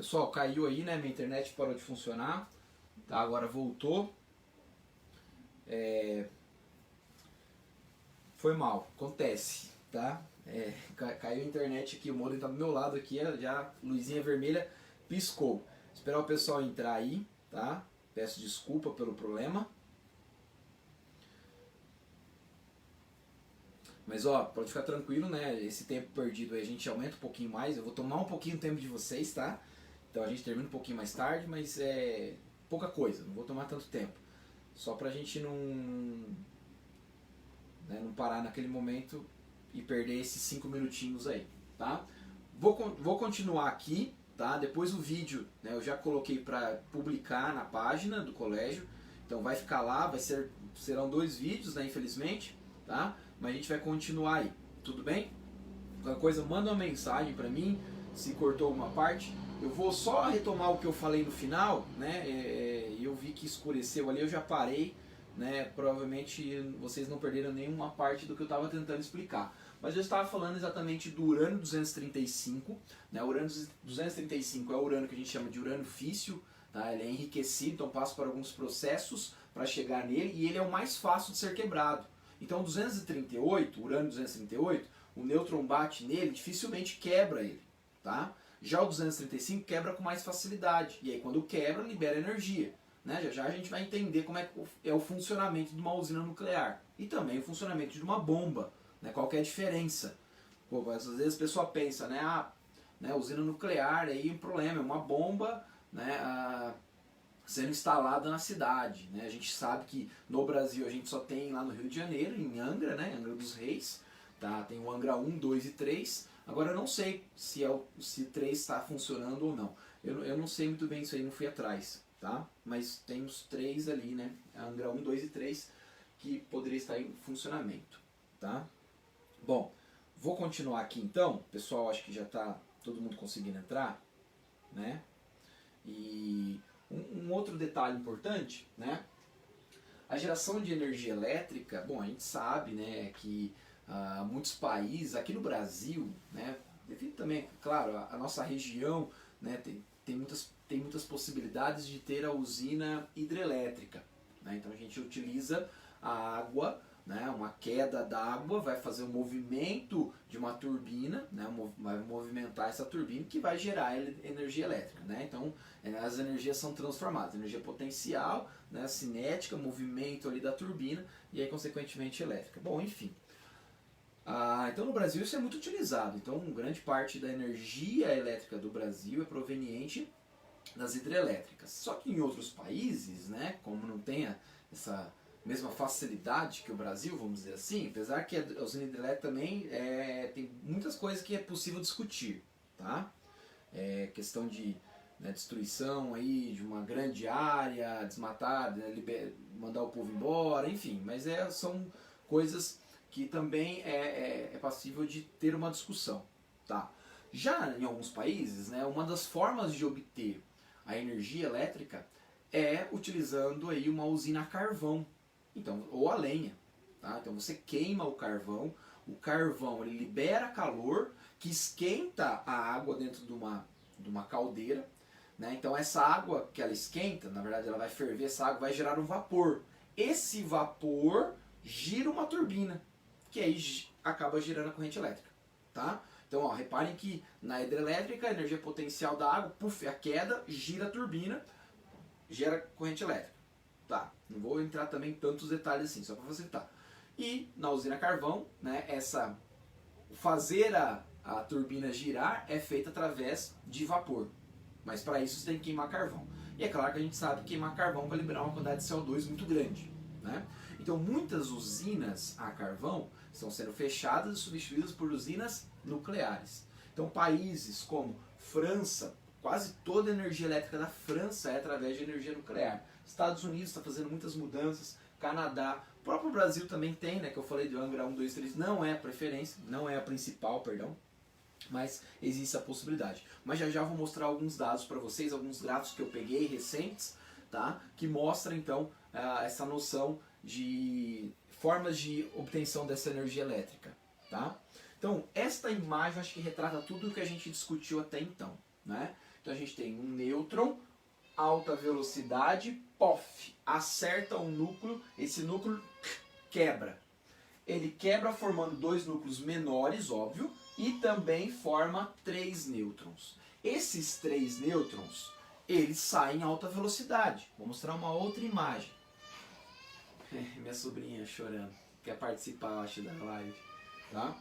Pessoal, caiu aí, né? Minha internet parou de funcionar. Tá, agora voltou. Foi mal, acontece, tá? Caiu a internet aqui, o modem tá do meu lado aqui, já a luzinha vermelha piscou. Esperar o pessoal entrar aí, tá? Peço desculpa pelo problema. Mas ó, pode ficar tranquilo, né? Esse tempo perdido aí a gente aumenta um pouquinho mais. Eu vou tomar um pouquinho o tempo de vocês, tá? Então a gente termina um pouquinho mais tarde, mas é pouca coisa, não vou tomar tanto tempo. Só pra gente não parar naquele momento e perder esses 5 minutinhos aí, tá? Vou continuar aqui, tá? Depois o vídeo, né, eu já coloquei para publicar na página do colégio, então vai ficar lá, serão 2 vídeos, né, infelizmente, tá? Mas a gente vai continuar aí, tudo bem? Qualquer coisa, manda uma mensagem para mim, se cortou alguma parte. Eu vou só retomar o que eu falei no final, né? Eu vi que escureceu ali, eu já parei, né? Provavelmente vocês não perderam nenhuma parte do que eu estava tentando explicar. Mas eu estava falando exatamente do urânio 235, né? O urânio 235 é o urânio que a gente chama de urânio físsil, tá? Ele é enriquecido, então passa por alguns processos para chegar nele e ele é o mais fácil de ser quebrado. Então o 238, o urânio 238, o nêutron bate nele, dificilmente quebra ele, tá? Já o 235 quebra com mais facilidade, e aí quando quebra, libera energia. Né? Já já a gente vai entender como é o funcionamento de uma usina nuclear, e também o funcionamento de uma bomba, né? Qual que é a diferença. Pô, às vezes a pessoa pensa, né, usina nuclear, aí um problema, é uma bomba, né, sendo instalada na cidade. Né? A gente sabe que no Brasil a gente só tem lá no Rio de Janeiro, em Angra, né, Angra dos Reis, tá? Tem o Angra 1, 2 e 3. Agora eu não sei se 3 está funcionando ou não. Eu não sei muito bem isso aí, não fui atrás, tá? Mas tem os 3 ali, né? Angra 1, 2 e 3 que poderia estar em funcionamento, tá? Bom, vou continuar aqui então. Pessoal, acho que já está todo mundo conseguindo entrar, né? E um outro detalhe importante, né? A geração de energia elétrica, bom, a gente sabe, né, que muitos países, aqui no Brasil, né, devido também, claro, a nossa região, né, tem muitas possibilidades de ter a usina hidrelétrica. Né? Então a gente utiliza a água, né, uma queda d'água vai fazer um movimento de uma turbina, né, vai movimentar essa turbina que vai gerar energia elétrica. Né? Então as energias são transformadas, energia potencial, né, cinética, movimento ali da turbina e aí consequentemente elétrica. Bom, enfim. Então no Brasil isso é muito utilizado. Então grande parte da energia elétrica do Brasil é proveniente das hidrelétricas. Só que em outros países, né, como não tem essa mesma facilidade que o Brasil, vamos dizer assim, apesar que a usina hidrelétrica também tem muitas coisas que é possível discutir, tá? Questão de destruição aí de uma grande área, desmatar, mandar o povo embora, enfim, mas são coisas que também é passível de ter uma discussão, tá? Já em alguns países, né, uma das formas de obter a energia elétrica é utilizando aí uma usina a carvão, então, ou a lenha, tá? Então você queima o carvão ele libera calor que esquenta a água dentro de uma caldeira, né? Então essa água que ela esquenta, na verdade ela vai ferver, essa água vai gerar um vapor. Esse vapor gira uma turbina, que aí acaba gerando a corrente elétrica, tá? Então, ó, reparem que na hidrelétrica, a energia potencial da água, a queda, gira a turbina, gera corrente elétrica, tá? Não vou entrar também em tantos detalhes assim, só para facilitar. E na usina carvão, né, fazer a turbina girar é feita através de vapor, mas para isso você tem que queimar carvão. E é claro que a gente sabe que queimar carvão vai liberar uma quantidade de CO2 muito grande, né? Então muitas usinas a carvão estão sendo fechadas e substituídas por usinas nucleares. Então países como França, quase toda a energia elétrica da França é através de energia nuclear. Estados Unidos está fazendo muitas mudanças, Canadá, o próprio Brasil também tem, né, que eu falei de Angra 1, 2, 3, não é a preferência, não é a principal, perdão, mas existe a possibilidade. Mas já já vou mostrar alguns dados para vocês, alguns gráficos que eu peguei recentes, tá, que mostram então essa noção de formas de obtenção dessa energia elétrica, tá? Então, esta imagem acho que retrata tudo o que a gente discutiu até então, né? Então a gente tem um nêutron, alta velocidade, POF, acerta um núcleo, esse núcleo quebra. Ele quebra formando dois núcleos menores, óbvio, e também forma 3 nêutrons. Esses 3 nêutrons, eles saem em alta velocidade. Vou mostrar uma outra imagem. Minha sobrinha chorando, quer participar, acho, da live. Tá?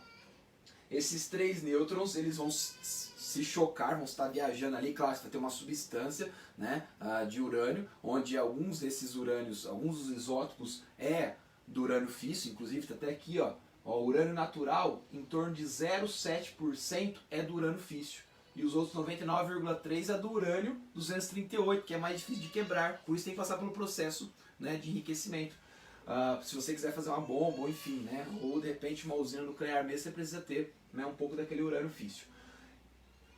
Esses 3 nêutrons, eles vão se chocar, vão estar viajando ali, claro, vai ter uma substância, né, de urânio, onde alguns desses urânios, alguns dos isótopos do urânio físsil, inclusive está até aqui, ó, o urânio natural, em torno de 0,7% é do urânio físsil. E os outros 99,3% é do urânio 238, que é mais difícil de quebrar, por isso tem que passar pelo processo, né, de enriquecimento. Se você quiser fazer uma bomba, ou enfim, né, ou de repente uma usina nuclear mesmo, você precisa ter, né, um pouco daquele urânio físsil.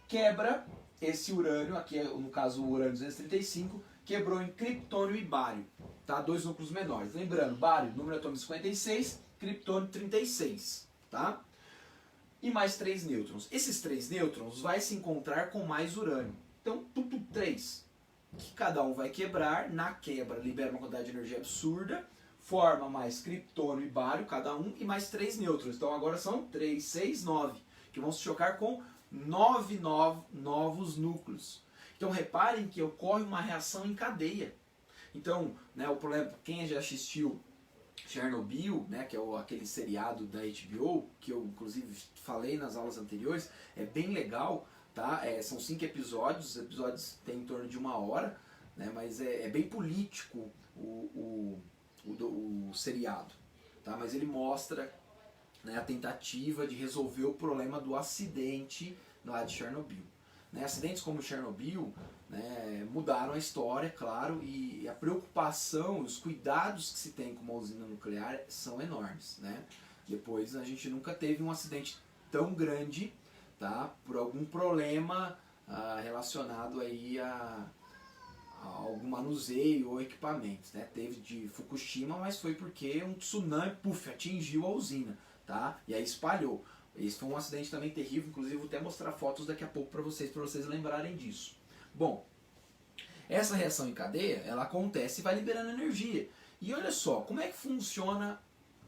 Quebra esse urânio, aqui no caso o urânio 235, quebrou em criptônio e bário, tá? 2 núcleos menores. Lembrando, bário, número atômico 56, criptônio 36, tá? E mais 3 nêutrons. Esses 3 nêutrons vai se encontrar com mais urânio. Então, tudo 3. Que cada um vai quebrar, na quebra libera uma quantidade de energia absurda, forma mais criptônio e bário, cada um, e mais 3 nêutrons. Então agora são 3, 6, 9, que vão se chocar com 9 novos núcleos. Então reparem que ocorre uma reação em cadeia. Então, né, o problema, quem já assistiu Chernobyl, né, que é aquele seriado da HBO, que eu inclusive falei nas aulas anteriores, é bem legal, tá? São 5 episódios, os episódios têm em torno de 1 hora, né, mas é bem político o seriado, tá? Mas ele mostra, né, a tentativa de resolver o problema do acidente lá de Chernobyl. Né, acidentes como Chernobyl, né, mudaram a história, claro, e a preocupação, os cuidados que se tem com uma usina nuclear são enormes. Né? Depois a gente nunca teve um acidente tão grande, tá, por algum problema relacionado aí a algum manuseio ou equipamentos. Né? Teve de Fukushima, mas foi porque um tsunami atingiu a usina, tá? E aí espalhou. Esse foi um acidente também terrível, inclusive vou até mostrar fotos daqui a pouco para vocês lembrarem disso. Bom, essa reação em cadeia, ela acontece e vai liberando energia. E olha só, como é que funciona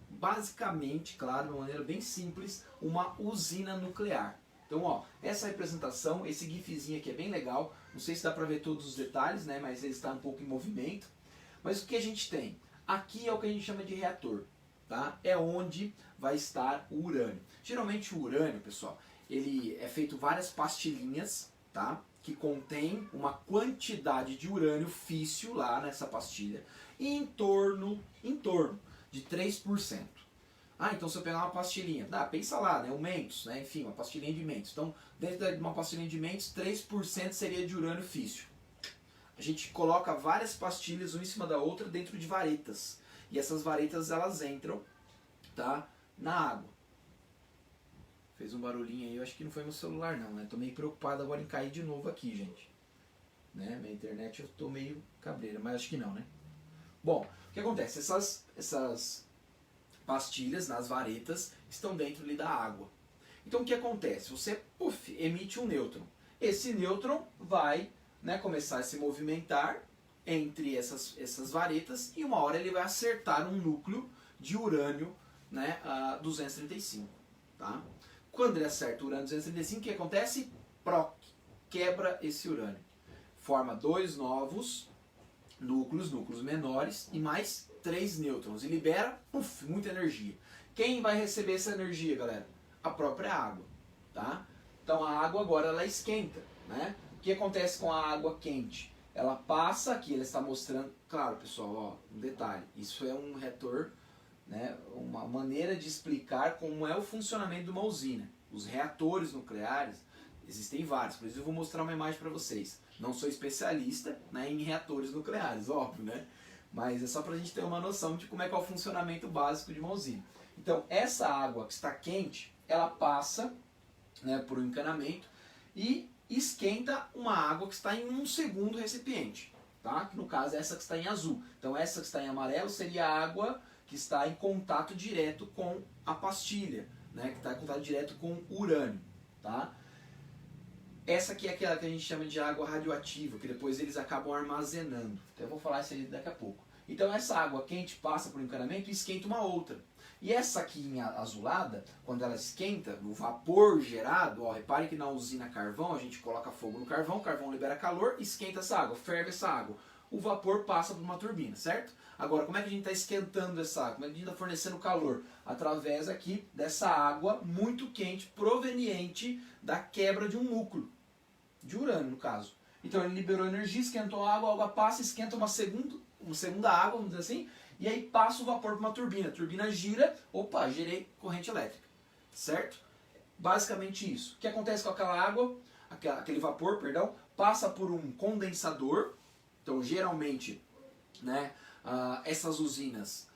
basicamente, claro, de uma maneira bem simples, uma usina nuclear. Então, ó, essa representação, esse gifzinho aqui é bem legal, não sei se dá para ver todos os detalhes, né, mas ele está um pouco em movimento. Mas o que a gente tem? Aqui é o que a gente chama de reator. Tá? É onde vai estar o urânio. Geralmente o urânio, pessoal, ele é feito várias pastilhinhas, tá? Que contém uma quantidade de urânio físsil lá nessa pastilha, e em torno de 3%. Então se eu pegar uma pastilhinha, pensa lá, né, o Mentos, né, enfim, uma pastilhinha de Mentos. Então, dentro de uma pastilhinha de Mentos, 3% seria de urânio físsil. A gente coloca várias pastilhas uma em cima da outra dentro de varetas. E essas varetas, elas entram, tá, na água. Fez um barulhinho aí, eu acho que não foi meu celular não, né? Tô meio preocupado agora em cair de novo aqui, gente. Né? Minha internet eu tô meio cabreira, mas acho que não, né? Bom, o que acontece? Essas pastilhas nas varetas estão dentro ali da água. Então o que acontece? Você emite um nêutron. Esse nêutron vai, né, começar a se movimentar entre essas varetas e uma hora ele vai acertar um núcleo de urânio, né, 235. Tá? Quando ele acerta o urânio 235, o que acontece? Quebra esse urânio. Forma 2 novos núcleos menores e mais 3 nêutrons. E libera muita energia. Quem vai receber essa energia, galera? A própria água. Tá? Então a água agora ela esquenta. Né? O que acontece com a água quente? Ela passa aqui, ela está mostrando, claro pessoal, ó, um detalhe, isso é um reator, né, uma maneira de explicar como é o funcionamento de uma usina. Os reatores nucleares, existem vários, inclusive eu vou mostrar uma imagem para vocês. Não sou especialista, né, em reatores nucleares, óbvio, né, mas é só para a gente ter uma noção de como é que é o funcionamento básico de uma usina. Então essa água que está quente, ela passa, né, por um encanamento e esquenta uma água que está em um segundo recipiente, tá? Que no caso é essa que está em azul. Então essa que está em amarelo seria a água que está em contato direto com a pastilha, né? Que está em contato direto com o urânio, tá? Essa aqui é aquela que a gente chama de água radioativa, que depois eles acabam armazenando. Então eu vou falar isso aí daqui a pouco. Então essa água quente passa por um encanamento e esquenta uma outra. E essa aqui azulada, quando ela esquenta, o vapor gerado, ó, repare que na usina carvão a gente coloca fogo no carvão, o carvão libera calor, esquenta essa água, ferve essa água. O vapor passa por uma turbina, certo? Agora, como é que a gente está esquentando essa água? Como é que a gente está fornecendo calor? Através aqui dessa água muito quente proveniente da quebra de um núcleo, de urânio no caso. Então ele liberou energia, esquentou a água passa, esquenta uma segunda água, vamos dizer assim, e aí passa o vapor para uma turbina. A turbina gira, opa, gerei corrente elétrica, certo? Basicamente isso. O que acontece com aquela água, aquele vapor, perdão, passa por um condensador. Então geralmente, né, essas usinas,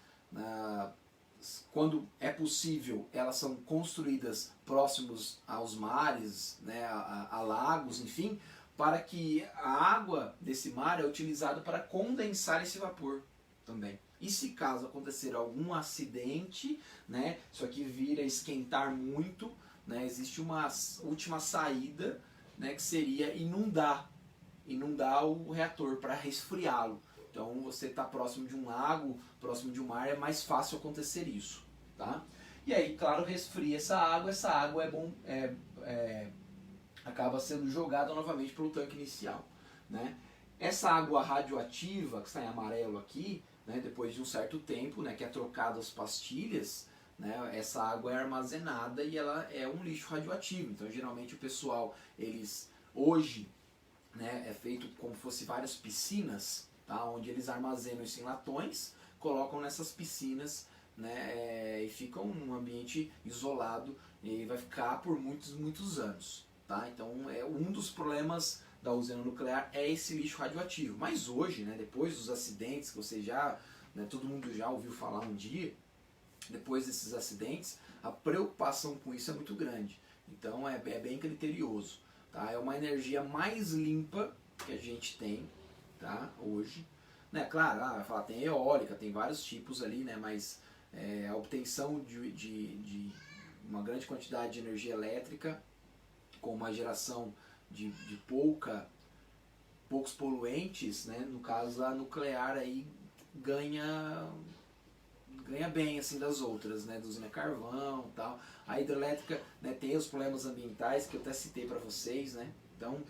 quando é possível, elas são construídas próximos aos mares, né, a lagos, enfim, para que a água desse mar é utilizada para condensar esse vapor também. E se caso acontecer algum acidente, né, isso aqui vir a esquentar muito, né, existe uma última saída, né, que seria inundar o reator para resfriá-lo. Então você está próximo de um lago, próximo de um mar, é mais fácil acontecer isso, tá? E aí, claro, resfria essa água acaba sendo jogada novamente pelo tanque inicial, né? Essa água radioativa, que está em amarelo aqui, né, depois de um certo tempo, né, que é trocada as pastilhas, né, essa água é armazenada e ela é um lixo radioativo. Então geralmente o pessoal, hoje, né, é feito como se fosse várias piscinas, tá, onde eles armazenam isso em latões, colocam nessas piscinas, né, e ficam num ambiente isolado e vai ficar por muitos anos. Tá? Então um dos problemas da usina nuclear é esse lixo radioativo. Mas hoje, né, depois dos acidentes que você já, né, todo mundo já ouviu falar um dia, depois desses acidentes, a preocupação com isso é muito grande. Então é bem criterioso. Tá? É uma energia mais limpa que a gente tem, tá, hoje. Né, claro, vai falar, tem eólica, tem vários tipos ali, né, mas a obtenção de uma grande quantidade de energia elétrica com uma geração de poucos poluentes, né, no caso a nuclear aí ganha bem assim das outras, né, da usina carvão e tal. A hidrelétrica, né, tem os problemas ambientais que eu até citei para vocês, né. Então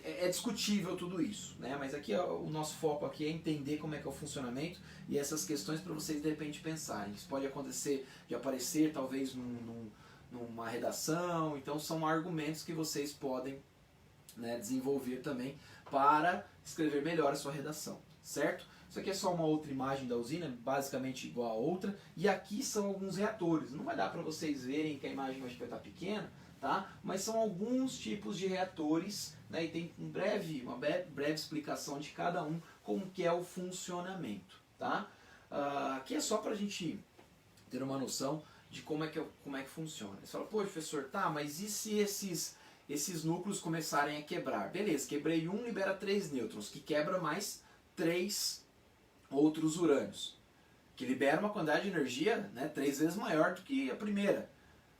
é discutível tudo isso, né, mas aqui o nosso foco aqui é entender como é que é o funcionamento e essas questões para vocês de repente pensarem. Isso pode acontecer de aparecer talvez numa redação, então são argumentos que vocês podem, né, desenvolver também para escrever melhor a sua redação, certo? Isso aqui é só uma outra imagem da usina, basicamente igual a outra, e aqui são alguns reatores. Não vai dar para vocês verem que a imagem vai estar pequena, tá? Mas são alguns tipos de reatores, né, e tem uma breve explicação de cada um, como que é o funcionamento, tá? Aqui é só para a gente ter uma noção de como é que funciona. Você fala, pô, professor, tá, mas e se esses núcleos começarem a quebrar? Beleza, quebrei um, libera 3 nêutrons, que quebra mais 3 outros urânios, que libera uma quantidade de energia, né, 3 vezes maior do que a primeira.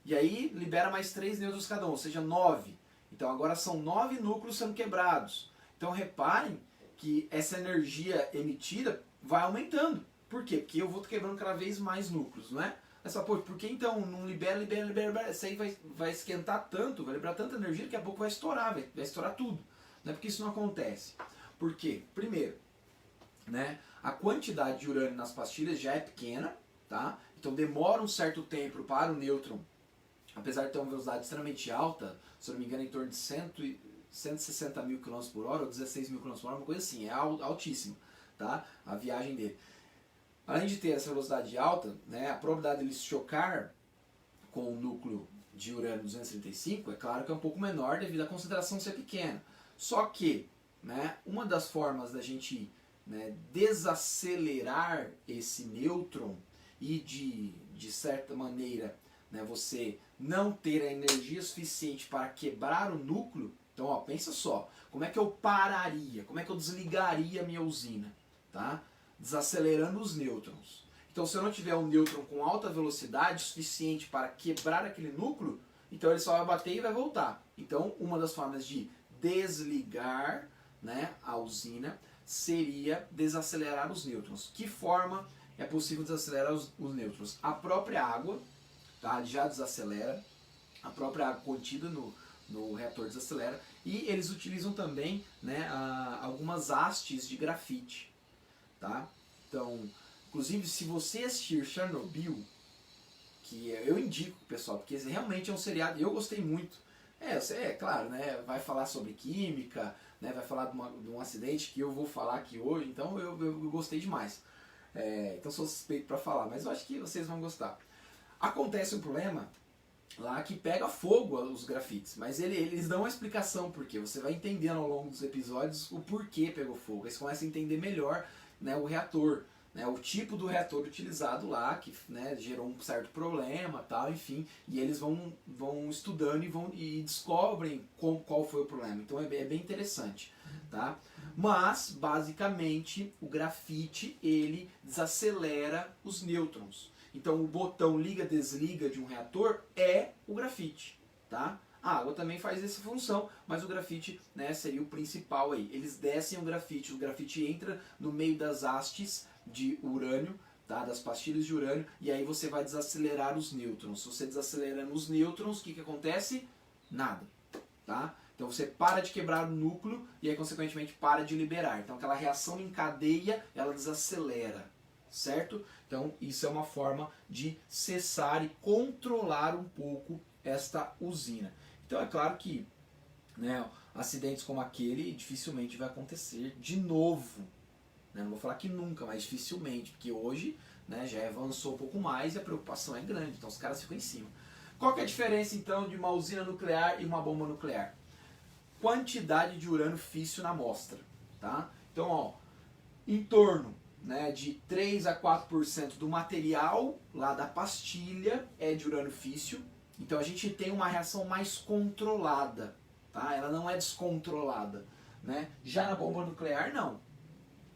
E aí libera mais 3 nêutrons cada um, ou seja, 9. Então agora são 9 núcleos sendo quebrados. Então reparem que essa energia emitida vai aumentando. Por quê? Porque eu vou quebrando cada vez mais núcleos, não é? Mas só, pô, por que então não libera? Isso aí vai esquentar tanto, vai liberar tanta energia que daqui a pouco vai estourar, vai estourar tudo. Não é porque isso não acontece. Por quê? Primeiro, né, a quantidade de urânio nas pastilhas já é pequena, tá? Então demora um certo tempo para o nêutron, apesar de ter uma velocidade extremamente alta, se eu não me engano em torno de 160 mil km por hora ou 16 mil km por hora, uma coisa assim, é altíssima, tá? A viagem dele. Além de ter essa velocidade alta, né, a probabilidade de ele chocar com o núcleo de urânio 235 é claro que é um pouco menor devido à concentração ser pequena. Só que, né, uma das formas da gente, né, desacelerar esse nêutron e de certa maneira, né, você não ter a energia suficiente para quebrar o núcleo, então ó, pensa só, como é que eu pararia, como é que eu desligaria a minha usina, tá? Desacelerando os nêutrons. Então se eu não tiver um nêutron com alta velocidade suficiente para quebrar aquele núcleo, então ele só vai bater e vai voltar. Então, uma das formas de desligar, né, a usina seria desacelerar os nêutrons. Que forma é possível desacelerar os nêutrons? A própria água, tá, já desacelera, a própria água contida no reator desacelera, e eles utilizam também, né, algumas hastes de grafite. Tá? Então, inclusive, se você assistir Chernobyl, que eu indico, pessoal, porque realmente é um seriado, eu gostei muito. Claro, né, vai falar sobre química, né, vai falar de um acidente que eu vou falar aqui hoje, então eu gostei demais. Então sou suspeito para falar, mas eu acho que vocês vão gostar. Acontece um problema lá que pega fogo os grafites, mas eles dão uma explicação porque você vai entendendo ao longo dos episódios o porquê pegou fogo. Aí você começa a entender melhor, né, o reator, né, o tipo do reator utilizado lá, que, né, gerou um certo problema, tal, enfim, e eles vão estudando e descobrem qual foi o problema. Então é bem interessante, tá? Mas basicamente o grafite ele desacelera os nêutrons. Então o botão liga-desliga de um reator é o grafite, tá? A água também faz essa função, mas o grafite, né, seria o principal aí. Eles descem o grafite entra no meio das hastes de urânio, tá, das pastilhas de urânio, e aí você vai desacelerar os nêutrons. Se você desacelerando os nêutrons, o que acontece? Nada, tá? Então você para de quebrar o núcleo e aí consequentemente para de liberar. Então aquela reação em cadeia, ela desacelera, certo? Então isso é uma forma de cessar e controlar um pouco esta usina. Então é claro que, né, acidentes como aquele dificilmente vai acontecer de novo. Né? Não vou falar que nunca, mas dificilmente, porque hoje, né, já avançou um pouco mais e a preocupação é grande, então os caras ficam em cima. Qual que é a diferença então de uma usina nuclear e uma bomba nuclear? Quantidade de urânio físsil na amostra. Tá? Então, ó, em torno, né, de 3 a 4% do material lá da pastilha é de urânio físsil. Então a gente tem uma reação mais controlada, tá? Ela não é descontrolada, né? Já na bomba nuclear não,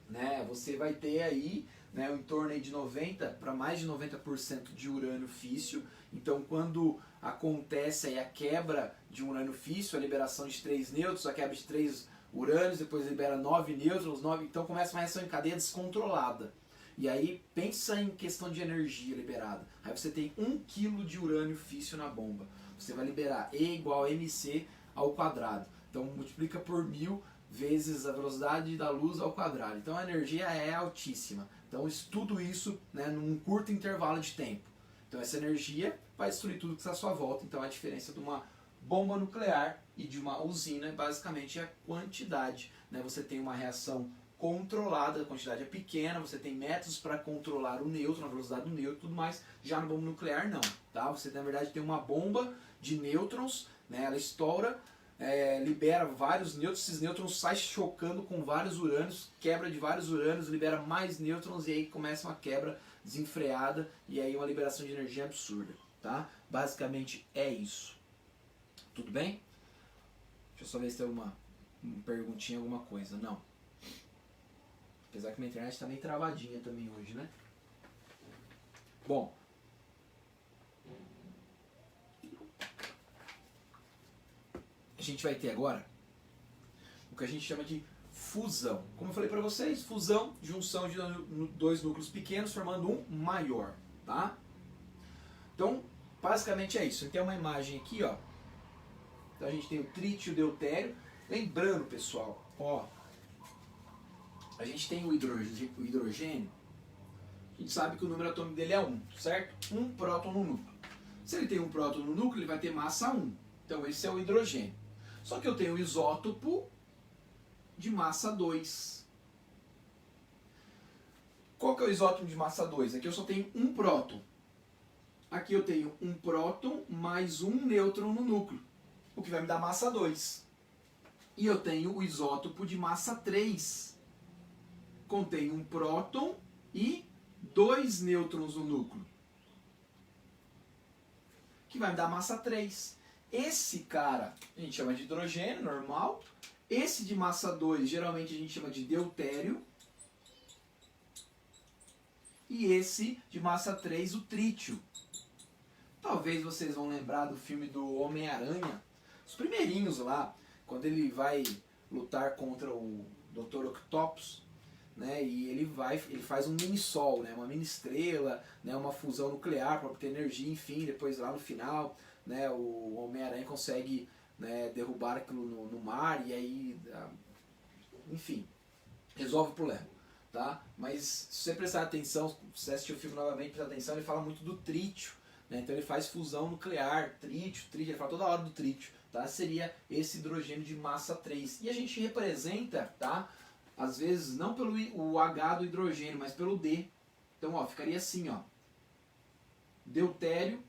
né? Você vai ter aí, né, em torno aí de 90 para mais de 90% de urânio físsil. Então quando acontece aí a quebra de um urânio físsil, a liberação de 3 nêutrons, a quebra de 3 urânios, depois libera 9 nêutrons, então começa uma reação em cadeia descontrolada. E aí pensa em questão de energia liberada. Aí você tem 1 kg de urânio físsil na bomba. Você vai liberar E igual a mc ao quadrado. Então multiplica por 1000 vezes a velocidade da luz ao quadrado. Então a energia é altíssima. Então tudo isso, né, num curto intervalo de tempo. Então essa energia vai destruir tudo que está à sua volta. Então a diferença de uma bomba nuclear e de uma usina basicamente é a quantidade. Né? Você tem uma reação controlada, a quantidade é pequena, você tem métodos para controlar o nêutron, a velocidade do nêutron e tudo mais. Já na bomba nuclear não, tá? Você na verdade tem uma bomba de nêutrons, né? Ela estoura, libera vários nêutrons, esses nêutrons saem chocando com vários urânios, quebra de vários urânios, libera mais nêutrons e aí começa uma quebra desenfreada e aí uma liberação de energia absurda, tá? Basicamente é isso. Tudo bem? Deixa eu só ver se tem alguma perguntinha, alguma coisa. Não. Apesar que minha internet está meio travadinha também hoje, né? Bom. A gente vai ter agora o que a gente chama de fusão. Como eu falei para vocês, fusão, junção de 2 núcleos pequenos formando um maior, tá? Então, basicamente é isso. Tem uma imagem aqui, ó. Então a gente tem o trítio e o deutério. Lembrando, pessoal, ó, a gente tem o hidrogênio, a gente sabe que o número atômico dele é 1, certo? 1 próton no núcleo. Se ele tem 1 próton no núcleo, ele vai ter massa 1. Então esse é o hidrogênio. Só que eu tenho um isótopo de massa 2. Qual que é o isótopo de massa 2? Aqui eu só tenho 1 próton. Aqui eu tenho 1 próton mais 1 nêutron no núcleo, o que vai me dar massa 2. E eu tenho o isótopo de massa 3. Contém 1 próton e 2 nêutrons no núcleo, que vai me dar massa 3. Esse cara a gente chama de hidrogênio, normal. Esse de massa 2 geralmente a gente chama de deutério. E esse de massa 3, o trítio. Talvez vocês vão lembrar do filme do Homem-Aranha, os primeirinhos lá, quando ele vai lutar contra o Dr. Octopus, né, e ele faz um mini-sol, né, uma mini-estrela, né, uma fusão nuclear para obter energia, enfim, depois lá no final, né, o Homem-Aranha consegue, né, derrubar aquilo no mar e aí, enfim, resolve o problema. Tá? Mas se você prestar atenção, se você assistir o filme novamente, prestar atenção, ele fala muito do trítio, né? Então ele faz fusão nuclear, trítio, ele fala toda hora do trítio, tá? Seria esse hidrogênio de massa 3. E a gente representa, tá? Às vezes não pelo o H do hidrogênio, mas pelo D. Então, ó, ficaria assim, ó. Deutério,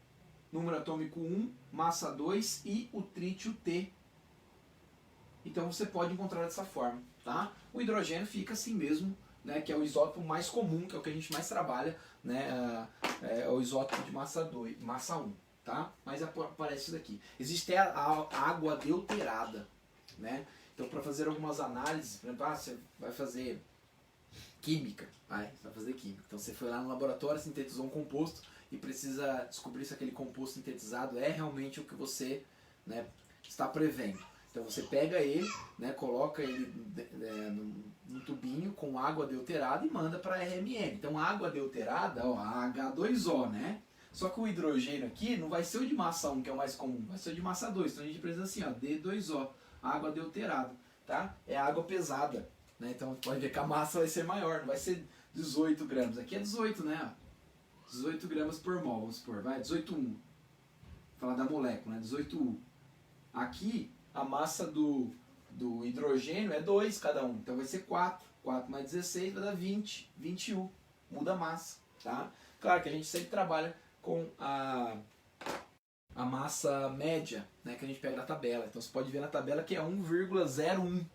número atômico 1, massa 2 e o trítio T. Então você pode encontrar dessa forma, tá? O hidrogênio fica assim mesmo, né, que é o isótopo mais comum, que é o que a gente mais trabalha, né, é o isótopo de massa 2, massa 1, tá? Mas aparece isso daqui. Existe a água deuterada, né? Então, para fazer algumas análises, por exemplo, você vai fazer química, você vai fazer química. Então, você foi lá no laboratório, sintetizou um composto e precisa descobrir se aquele composto sintetizado é realmente o que você, né, está prevendo. Então você pega ele, né, coloca ele num tubinho com água deuterada e manda para a RMN. Então a água deuterada, ó, H2O, né? Só que o hidrogênio aqui não vai ser o de massa 1, que é o mais comum, vai ser o de massa 2. Então a gente precisa assim, ó, D2O, água deuterada, tá? É água pesada, né? Então pode ver que a massa vai ser maior, não vai ser 18 gramas. Aqui é 18, né? 18 gramas por mol, vamos supor, vai, 18U. Falar da molécula, né? 18U. Aqui a massa do hidrogênio é 2 cada um, então vai ser 4. 4 mais 16 vai dar 20, 21. Muda a massa, tá? Claro que a gente sempre trabalha com a massa média, né, que a gente pega na tabela. Então você pode ver na tabela que é 1,01.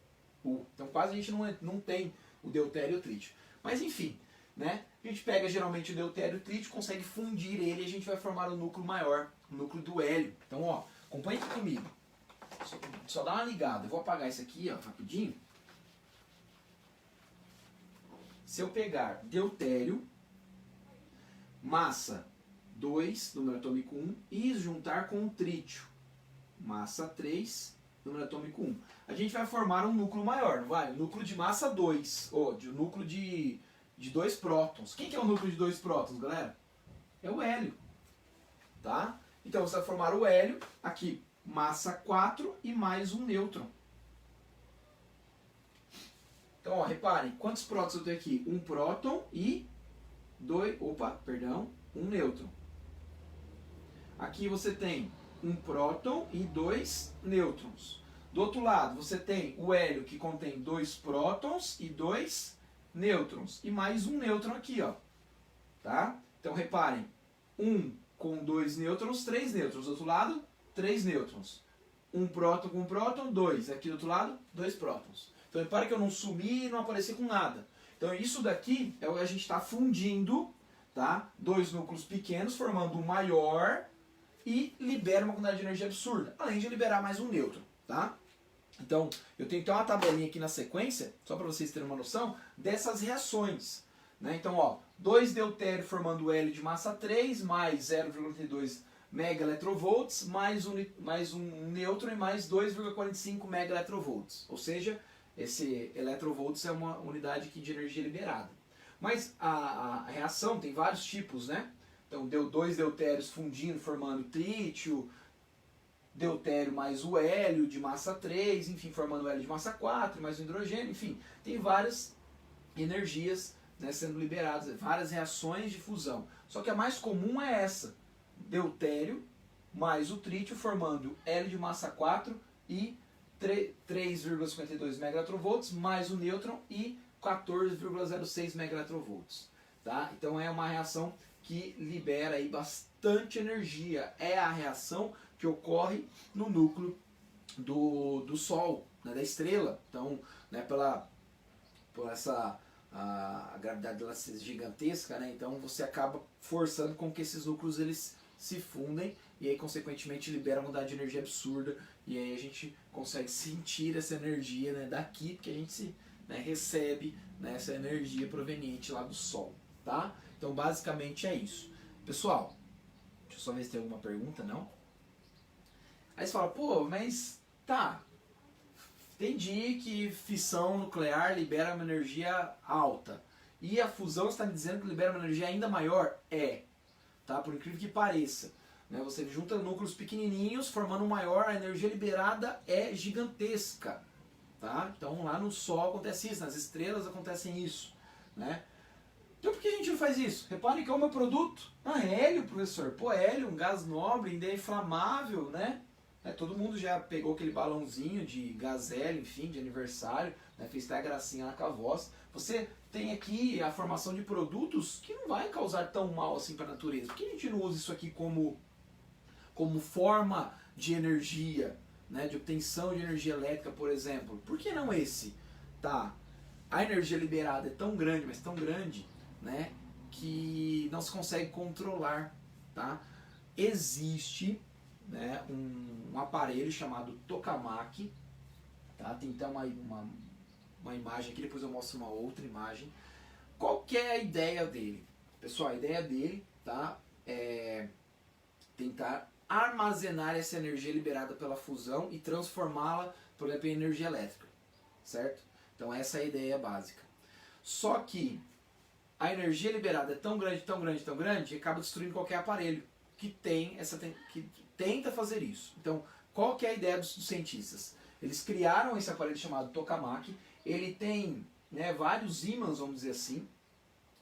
Então quase a gente não tem o deutério e o trítio. Mas enfim, né? A gente pega geralmente o deutério e o trítio, consegue fundir ele e a gente vai formar o núcleo maior, o núcleo do hélio. Então, ó, acompanha aqui comigo. Só dá uma ligada. Eu vou apagar isso aqui, ó, rapidinho. Se eu pegar deutério, massa 2, número atômico 1, e juntar com o trítio, massa 3, número atômico 1, a gente vai formar um núcleo maior, não vai? Um núcleo de massa 2, ou de um núcleo de 2 prótons. Quem que é o núcleo de 2 prótons, galera? É o hélio. Tá? Então você vai formar o hélio aqui. Massa 4 e mais um nêutron. Então, ó, reparem, quantos prótons eu tenho aqui? Um próton e um nêutron. Aqui você tem um próton e 2 nêutrons. Do outro lado, você tem o hélio que contém 2 prótons e 2 nêutrons. E mais um nêutron aqui, ó. Tá? Então, reparem, 1 com 2 nêutrons, 3 nêutrons. Do outro lado, 3 nêutrons. Um próton com um próton, 2. Aqui do outro lado, 2 prótons. Então repare que eu não sumi e não apareci com nada. Então isso daqui é o que a gente está fundindo, tá? 2 núcleos pequenos formando um maior e libera uma quantidade de energia absurda. Além de liberar mais um nêutron, tá? Então eu tenho então uma tabelinha aqui na sequência, só para vocês terem uma noção, dessas reações. Né? Então, ó, 2 deutério formando hélio de massa 3 mais 0,32 megaelectrovolts mais um nêutron e mais 2,45 megaelectrovolts. Ou seja, esse electrovolts é uma unidade de energia liberada. Mas a reação tem vários tipos, né? Então deu 2 deutérios fundindo, formando trítio, deutério mais o hélio de massa 3, enfim, formando o hélio de massa 4, mais o hidrogênio, enfim, tem várias energias, né, sendo liberadas, várias reações de fusão. Só que a mais comum é essa. Deutério mais o trítio formando hélio de massa 4 e 3,52 megaelectrovolts mais o nêutron e 14,06 megaelectrovolts. Tá? Então é uma reação que libera aí bastante energia. É a reação que ocorre no núcleo do Sol, né, da estrela. Então, né, por essa a gravidade dela ser gigantesca, né, então você acaba forçando com que esses núcleos eles se fundem e aí consequentemente libera uma quantidade de energia absurda e aí a gente consegue sentir essa energia, né, daqui, porque a gente recebe, né, essa energia proveniente lá do Sol, tá? Então basicamente é isso. Pessoal, deixa Deixa eu só ver se tem alguma pergunta, não? Aí você fala, pô, mas tá, entendi que fissão nuclear libera uma energia alta. E a fusão está me dizendo que libera uma energia ainda maior? É, tá? Por incrível que pareça. Né? Você junta núcleos pequenininhos formando um maior, a energia liberada é gigantesca. Tá? Então lá no Sol acontece isso, nas estrelas acontecem isso. Né? Então por que a gente não faz isso? Reparem que é o meu produto. Ah, hélio, professor. Pô, hélio, um gás nobre, ainda é inflamável, né? Todo mundo já pegou aquele balãozinho de gás hélio, enfim, de aniversário, né? Fez até a gracinha lá com a voz. Você tem aqui a formação de produtos que não vai causar tão mal assim para a natureza. Por que a gente não usa isso aqui como forma de energia, né? De obtenção de energia elétrica, por exemplo? Por que não esse? Tá, a energia liberada é tão grande, mas tão grande, né, que não se consegue controlar, tá? Existe, né, um aparelho chamado tokamak, tá? Tem até uma imagem aqui, depois eu mostro uma outra imagem. Qual que é a ideia dele? Pessoal, a ideia dele, tá, é tentar armazenar essa energia liberada pela fusão e transformá-la, por exemplo, em energia elétrica, certo? Então essa é a ideia básica. Só que a energia liberada é tão grande, tão grande, tão grande, que acaba destruindo qualquer aparelho que tenta fazer isso. Então, qual que é a ideia dos cientistas? Eles criaram esse aparelho chamado tokamak. Ele tem, né, vários ímãs, vamos dizer assim.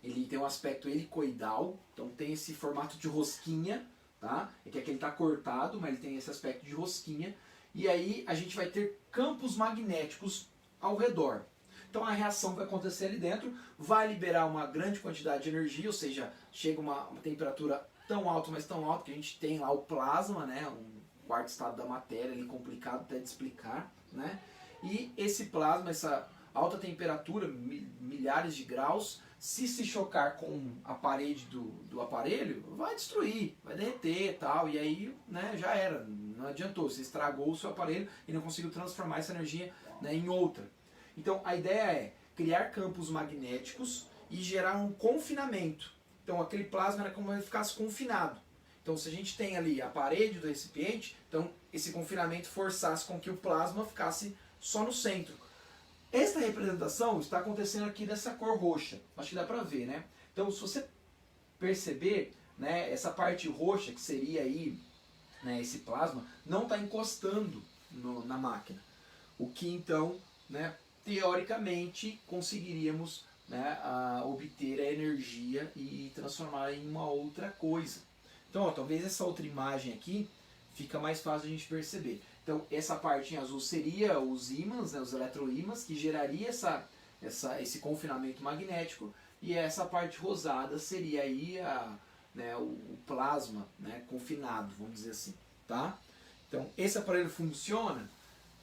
Ele tem um aspecto helicoidal, então tem esse formato de rosquinha, tá? É que aqui ele está cortado, mas ele tem esse aspecto de rosquinha. E aí a gente vai ter campos magnéticos ao redor. Então a reação vai acontecer ali dentro, vai liberar uma grande quantidade de energia, ou seja, chega uma temperatura tão alta, mas tão alta, que a gente tem lá o plasma, né, um quarto estado da matéria ali, complicado até de explicar, né? E esse plasma, essa alta temperatura, milhares de graus, se chocar com a parede do aparelho, vai destruir, vai derreter e tal, e aí, né, já era, não adiantou, você estragou o seu aparelho e não conseguiu transformar essa energia, né, em outra. Então a ideia é criar campos magnéticos e gerar um confinamento. Então aquele plasma era como se ele ficasse confinado. Então se a gente tem ali a parede do recipiente, então esse confinamento forçasse com que o plasma ficasse só no centro. Esta representação está acontecendo aqui dessa cor roxa. Acho que dá para ver, né? Então se você perceber, né, essa parte roxa que seria aí, né, esse plasma, não está encostando na máquina. O que então, né, teoricamente conseguiríamos, né, obter a energia e transformar em uma outra coisa. Então, ó, talvez essa outra imagem aqui fica mais fácil a gente perceber. Então, essa parte em azul seria os ímãs, né, os eletroímãs, que geraria esse confinamento magnético, e essa parte rosada seria aí né, o plasma, né, confinado, vamos dizer assim. Tá? Então, esse aparelho funciona?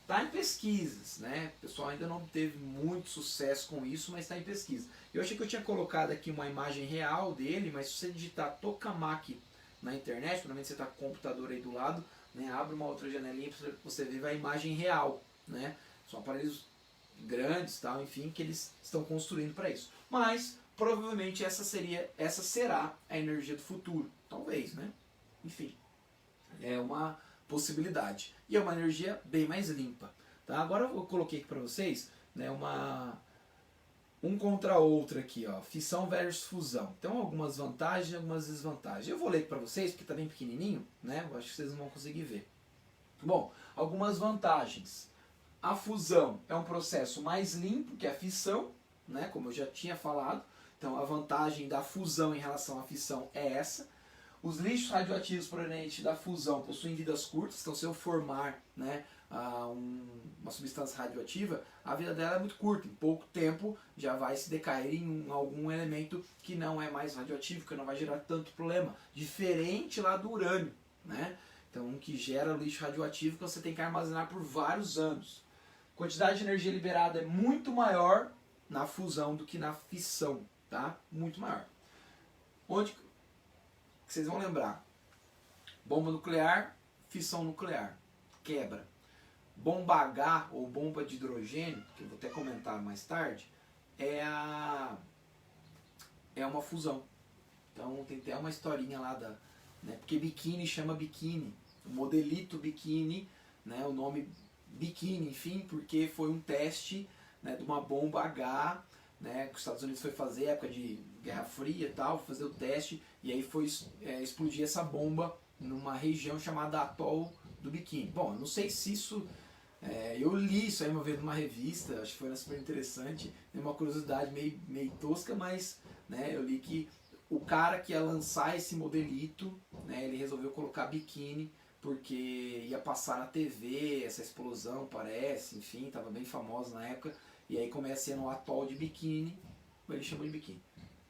Está em pesquisas, né? O pessoal ainda não teve muito sucesso com isso, mas está em pesquisa. Eu achei que eu tinha colocado aqui uma imagem real dele, mas se você digitar tokamak na internet, provavelmente você está com o computador aí do lado, né? Abre uma outra janelinha para você ver a imagem real, né? São aparelhos grandes, tal, enfim, que eles estão construindo para isso. Mas provavelmente essa será a energia do futuro, talvez, né? Enfim, é uma possibilidade. E é uma energia bem mais limpa. Tá? Agora eu coloquei aqui para vocês, né, um contra outro aqui, ó, fissão versus fusão. Então algumas vantagens e algumas desvantagens. Eu vou ler para vocês porque está bem pequenininho, né? Eu acho que vocês não vão conseguir ver. Bom, algumas vantagens. A fusão é um processo mais limpo que a fissão, né, como eu já tinha falado. Então a vantagem da fusão em relação à fissão é essa. Os lixos radioativos provenientes da fusão possuem vidas curtas, então se eu formar, né, uma substância radioativa, a vida dela é muito curta, em pouco tempo já vai se decair em algum elemento que não é mais radioativo, que não vai gerar tanto problema, diferente lá do urânio, né? Então que gera lixo radioativo que você tem que armazenar por vários anos. A quantidade de energia liberada é muito maior na fusão do que na fissão, tá? Muito maior. Onde vocês vão lembrar, bomba nuclear, fissão nuclear, quebra. Bomba H ou bomba de hidrogênio, que eu vou até comentar mais tarde, é uma fusão. Então tem até uma historinha lá né? Porque biquíni chama biquíni, o modelito biquíni, né? O nome biquíni, enfim, porque foi um teste, né, de uma bomba H, né, que os Estados Unidos foi fazer, época de Guerra Fria e tal, fazer o teste, e aí foi explodir essa bomba numa região chamada Atol do Biquíni. Bom, eu não sei se isso... eu li isso aí uma vez numa revista, acho que foi super interessante, é uma curiosidade meio tosca, mas, né, eu li que o cara que ia lançar esse modelito, né, ele resolveu colocar biquíni, porque ia passar na TV essa explosão, parece, enfim, estava bem famosa na época, e aí começa a ir no atol de biquíni, ele chamou de biquíni.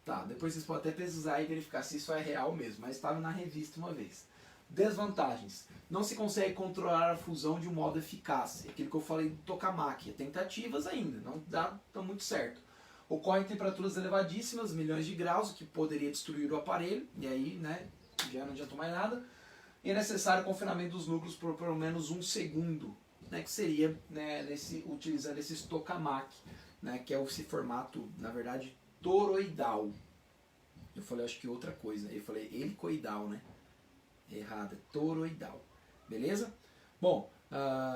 Tá, depois vocês podem até pesquisar e verificar se isso é real mesmo, mas estava na revista uma vez. Desvantagens. Não se consegue controlar a fusão de um modo eficaz. É aquilo que eu falei do tokamak. Tentativas ainda, não dá muito certo. Ocorrem temperaturas elevadíssimas, milhões de graus, o que poderia destruir o aparelho, e aí, né, já não adiantou mais nada. E é necessário o confinamento dos núcleos por pelo menos 1 segundo, né, que seria, né, utilizando esse tokamak, né, que é esse formato, na verdade, toroidal. Eu falei, acho que outra coisa. Eu falei helicoidal, né? Errado, é toroidal. Beleza? Bom,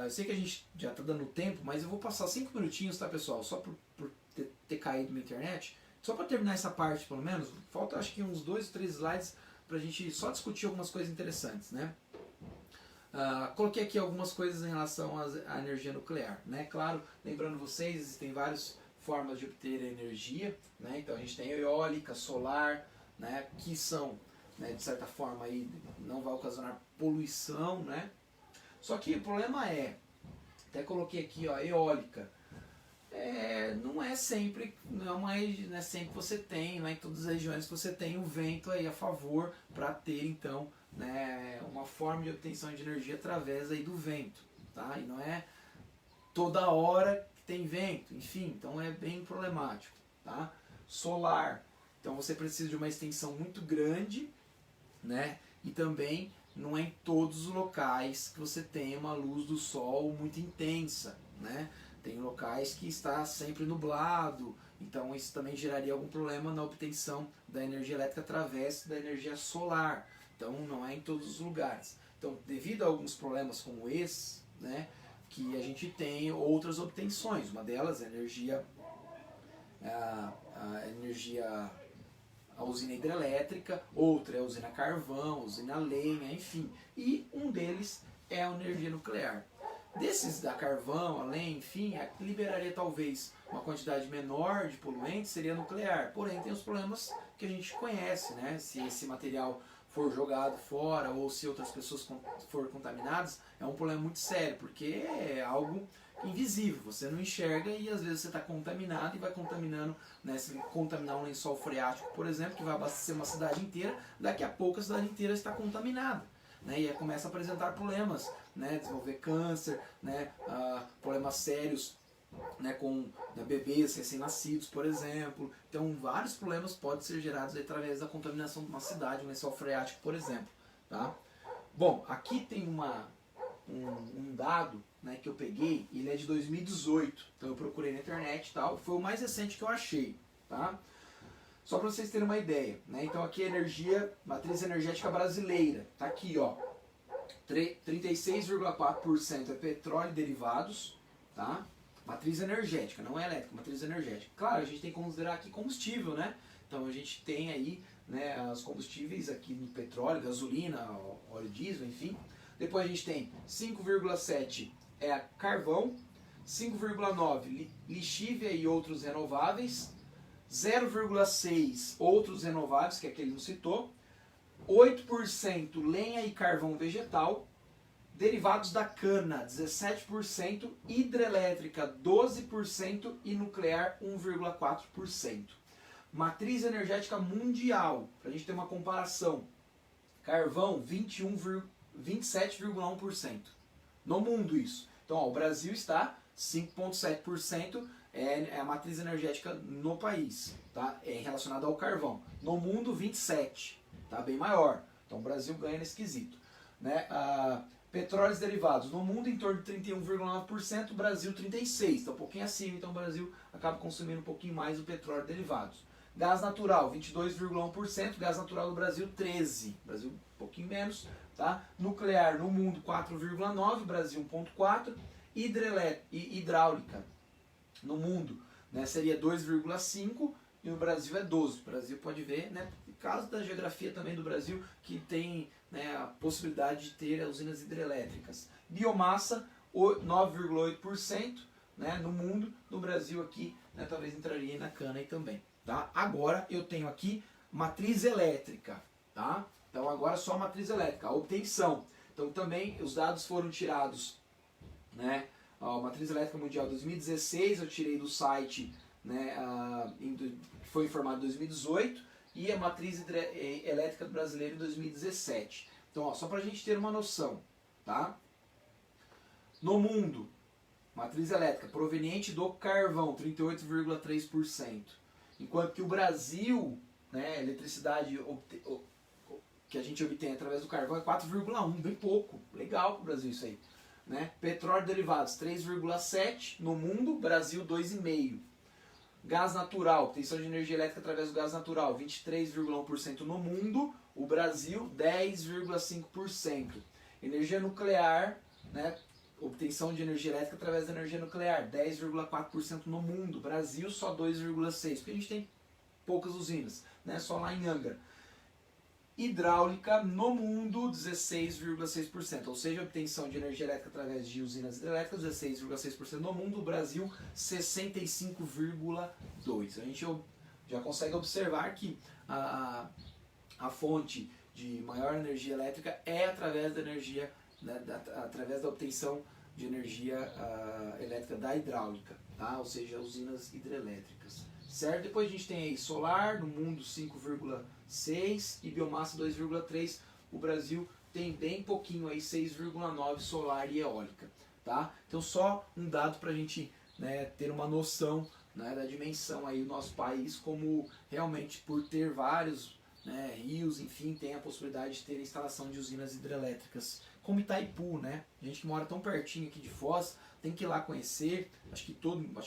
eu sei que a gente já está dando tempo, mas eu vou passar 5 minutinhos, tá, pessoal? Só por ter caído na internet. Só para terminar essa parte, pelo menos. Falta, acho que uns 2 ou 3 slides para a gente só discutir algumas coisas interessantes, né? Coloquei aqui algumas coisas em relação à energia nuclear, né? Claro, lembrando vocês, existem várias formas de obter energia, né? Então a gente tem a eólica, solar, né? Que são, né, de certa forma aí não vai ocasionar poluição, né? Só que o problema é, até coloquei aqui, ó, eólica. Não é sempre que você tem, não é em todas as regiões que você tem o vento aí a favor para ter então, né, uma forma de obtenção de energia através aí do vento, tá? E não é toda hora que tem vento, enfim, então é bem problemático, tá? Solar, então você precisa de uma extensão muito grande, né? E também não é em todos os locais que você tem uma luz do sol muito intensa, né? Tem locais que está sempre nublado, então isso também geraria algum problema na obtenção da energia elétrica através da energia solar. Então não é em todos os lugares. Então, devido a alguns problemas como esse, né, que a gente tem outras obtenções. Uma delas é a usina hidrelétrica, outra é a usina carvão, usina lenha, enfim. E um deles é a energia nuclear. Desses da carvão, a lenha, enfim, liberaria talvez uma quantidade menor de poluentes, seria nuclear. Porém, tem os problemas que a gente conhece, né? Se esse material for jogado fora ou se outras pessoas forem contaminadas, é um problema muito sério, porque é algo invisível, você não enxerga e às vezes você está contaminado e vai contaminando, né? Se contaminar um lençol freático, por exemplo, que vai abastecer uma cidade inteira, daqui a pouco a cidade inteira está contaminada, né? E aí começa a apresentar problemas, né? Desenvolver câncer, né? Problemas sérios, né? Com bebês recém-nascidos, por exemplo. Então vários problemas podem ser gerados através da contaminação de uma cidade, um lençol freático, por exemplo, tá? Bom, aqui tem um dado, né, que eu peguei, ele é de 2018, então eu procurei na internet e tal, foi o mais recente que eu achei, tá? Só para vocês terem uma ideia, né? Então aqui a matriz energética brasileira, tá aqui, ó, 36,4% é petróleo e derivados, tá? Matriz energética, não é elétrica, matriz energética. Claro, a gente tem que considerar aqui combustível, né? Então a gente tem aí, né, os combustíveis aqui no petróleo, gasolina, óleo diesel, enfim. Depois a gente tem 5,7% é carvão, 5,9% lixívia e outros renováveis, 0,6% outros renováveis, que é aquele que não citou, 8% lenha e carvão vegetal, derivados da cana 17%, hidrelétrica 12% e nuclear 1,4%. Matriz energética mundial, para a gente ter uma comparação, carvão 27,1%. No mundo isso. Então, ó, o Brasil está 5,7%, é a matriz energética no país, tá? É relacionada ao carvão. No mundo, 27%, tá? Bem maior. Então, o Brasil ganha nesse quesito, né? Petróleos derivados. No mundo, em torno de 31,9%, o Brasil 36%. Então, um pouquinho acima. Então, o Brasil acaba consumindo um pouquinho mais o petróleo derivados. Gás natural, 22,1%. Gás natural do Brasil, 13%. O Brasil um pouquinho menos, tá? Nuclear no mundo 4,9, Brasil 1,4, hidráulica no mundo, né, seria 2,5 e no Brasil é 12. O Brasil pode ver, né, por causa da geografia também do Brasil, que tem, né, a possibilidade de ter usinas hidrelétricas. Biomassa 9,8%, né, no mundo. No Brasil aqui, né, talvez entraria na cana aí também, tá? Agora eu tenho aqui matriz elétrica, tá? Então agora só a matriz elétrica, a obtenção. Então também os dados foram tirados, né? A matriz elétrica mundial 2016 eu tirei do site, né, que foi informado em 2018, e a matriz elétrica brasileira em 2017. Então, ó, só para a gente ter uma noção, tá? No mundo, matriz elétrica proveniente do carvão, 38,3%. Enquanto que o Brasil, né, eletricidade que a gente obtém através do carvão é 4,1%, bem pouco. Legal para o Brasil isso aí. Né? Petróleo derivados 3,7% no mundo, Brasil 2,5%. Gás natural, obtenção de energia elétrica através do gás natural, 23,1% no mundo, o Brasil 10,5%. Energia nuclear, né, obtenção de energia elétrica através da energia nuclear, 10,4% no mundo, Brasil só 2,6%, porque a gente tem poucas usinas, né, só lá em Angra. Hidráulica no mundo 16,6%, ou seja, obtenção de energia elétrica através de usinas hidrelétricas 16,6% no mundo, o Brasil 65,2%. A gente já consegue observar que a fonte de maior energia elétrica é através da energia, né, através da obtenção de energia elétrica da hidráulica, tá? Ou seja, usinas hidrelétricas. Certo? Depois a gente tem aí solar no mundo 5,6 e biomassa 2,3. O Brasil tem bem pouquinho aí, 6,9 solar e eólica, tá? Então só um dado para a gente, né, ter uma noção, né, da dimensão aí do nosso país, como realmente por ter vários, né, rios, enfim, tem a possibilidade de ter a instalação de usinas hidrelétricas, como Itaipu, né? A gente que mora tão pertinho aqui de Foz, tem que ir lá conhecer. Acho que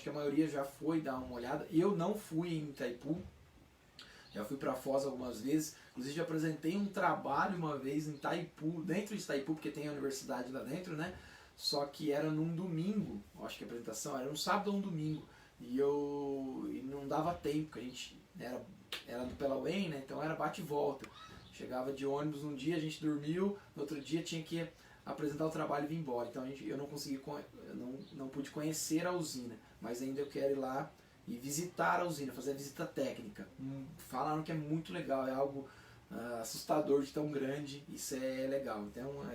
a maioria já foi dar uma olhada. Eu não fui em Itaipu, já fui para Foz algumas vezes. Inclusive já apresentei um trabalho uma vez em Itaipu, dentro de Itaipu, porque tem a universidade lá dentro, né? Só que era num domingo, acho que a apresentação era um sábado ou um domingo. E não dava tempo, porque a gente era do Pelauém, né? Então era bate e volta. Chegava de ônibus um dia, a gente dormiu, no outro dia tinha que apresentar o trabalho e vir embora. Então eu não pude conhecer a usina, mas ainda eu quero ir lá e visitar a usina, fazer a visita técnica. Falaram que é muito legal, é algo assustador de tão grande, isso é legal. Então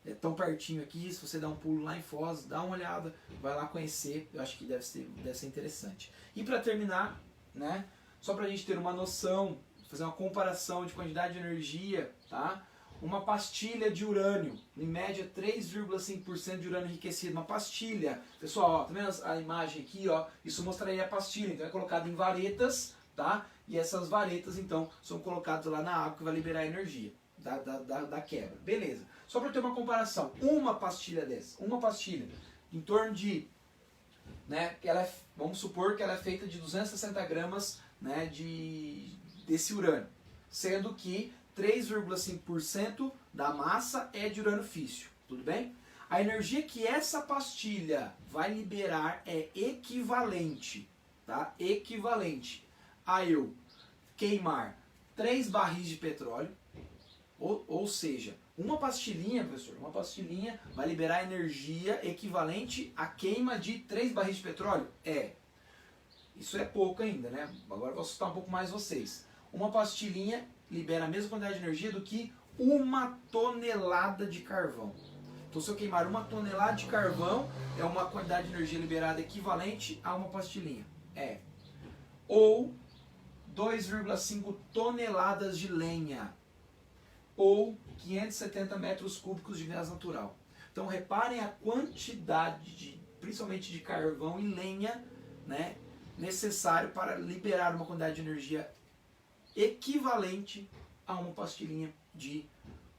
é tão pertinho aqui, se você dá um pulo lá em Foz, dá uma olhada, vai lá conhecer, eu acho que deve ser interessante. E para terminar, né, só para a gente ter uma noção, fazer uma comparação de quantidade de energia, tá? Uma pastilha de urânio, em média 3,5% de urânio enriquecido, uma pastilha. Pessoal, ó, tá vendo a imagem aqui, ó? Isso mostraria a pastilha, então é colocado em varetas, tá? E essas varetas, então, são colocadas lá na água que vai liberar a energia da quebra. Beleza. Só para ter uma comparação, uma pastilha dessa, uma pastilha, em torno de, né, vamos supor que ela é feita de 260 gramas, né, desse urânio, sendo que 3,5% da massa é de urânio físsil, tudo bem? A energia que essa pastilha vai liberar é equivalente, tá? Equivalente a eu queimar 3 barris de petróleo, ou seja, uma pastilhinha, professor, uma pastilhinha vai liberar energia equivalente à queima de 3 barris de petróleo? Isso é pouco ainda, né? Agora eu vou assustar um pouco mais vocês. Uma pastilhinha libera a mesma quantidade de energia do que 1 tonelada de carvão. Então, se eu queimar 1 tonelada de carvão, é uma quantidade de energia liberada equivalente a uma pastilhinha. Ou 2,5 toneladas de lenha. Ou 570 metros cúbicos de gás natural. Então, reparem a quantidade, principalmente de carvão e lenha, né, necessário para liberar uma quantidade de energia equivalente a uma pastilhinha de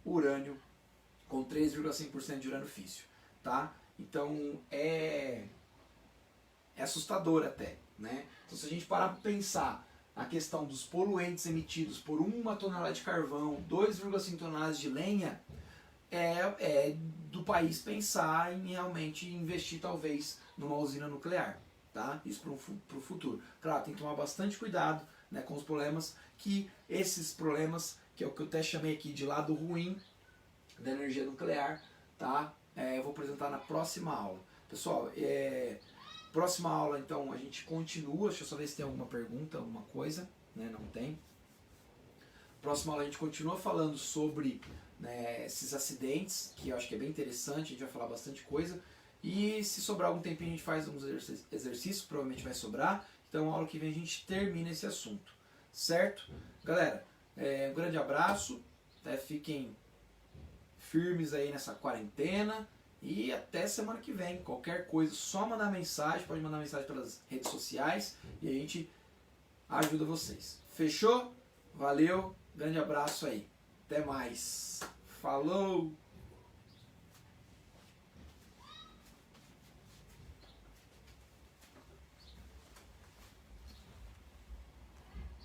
urânio com 3,5% de urânio físsil, tá? Então é assustador até, né? Então se a gente parar para pensar, a questão dos poluentes emitidos por 1 tonelada de carvão, 2,5 toneladas de lenha, é do país pensar em realmente investir talvez numa usina nuclear, tá? Isso para o futuro. Claro, tem que tomar bastante cuidado, né, com os problemas, que esses problemas, que é o que eu até chamei aqui de lado ruim da energia nuclear, tá? Eu vou apresentar na próxima aula. Pessoal, próxima aula então a gente continua, deixa eu só ver se tem alguma pergunta, alguma coisa, né? Não tem. Próxima aula a gente continua falando sobre, né, esses acidentes, que eu acho que é bem interessante, a gente vai falar bastante coisa. E se sobrar algum tempinho a gente faz uns exercícios, provavelmente vai sobrar. Então a aula que vem a gente termina esse assunto, certo? Galera, um grande abraço, fiquem firmes aí nessa quarentena e até semana que vem. Qualquer coisa, só mandar mensagem, pode mandar mensagem pelas redes sociais e a gente ajuda vocês. Fechou? Valeu, grande abraço aí. Até mais. Falou!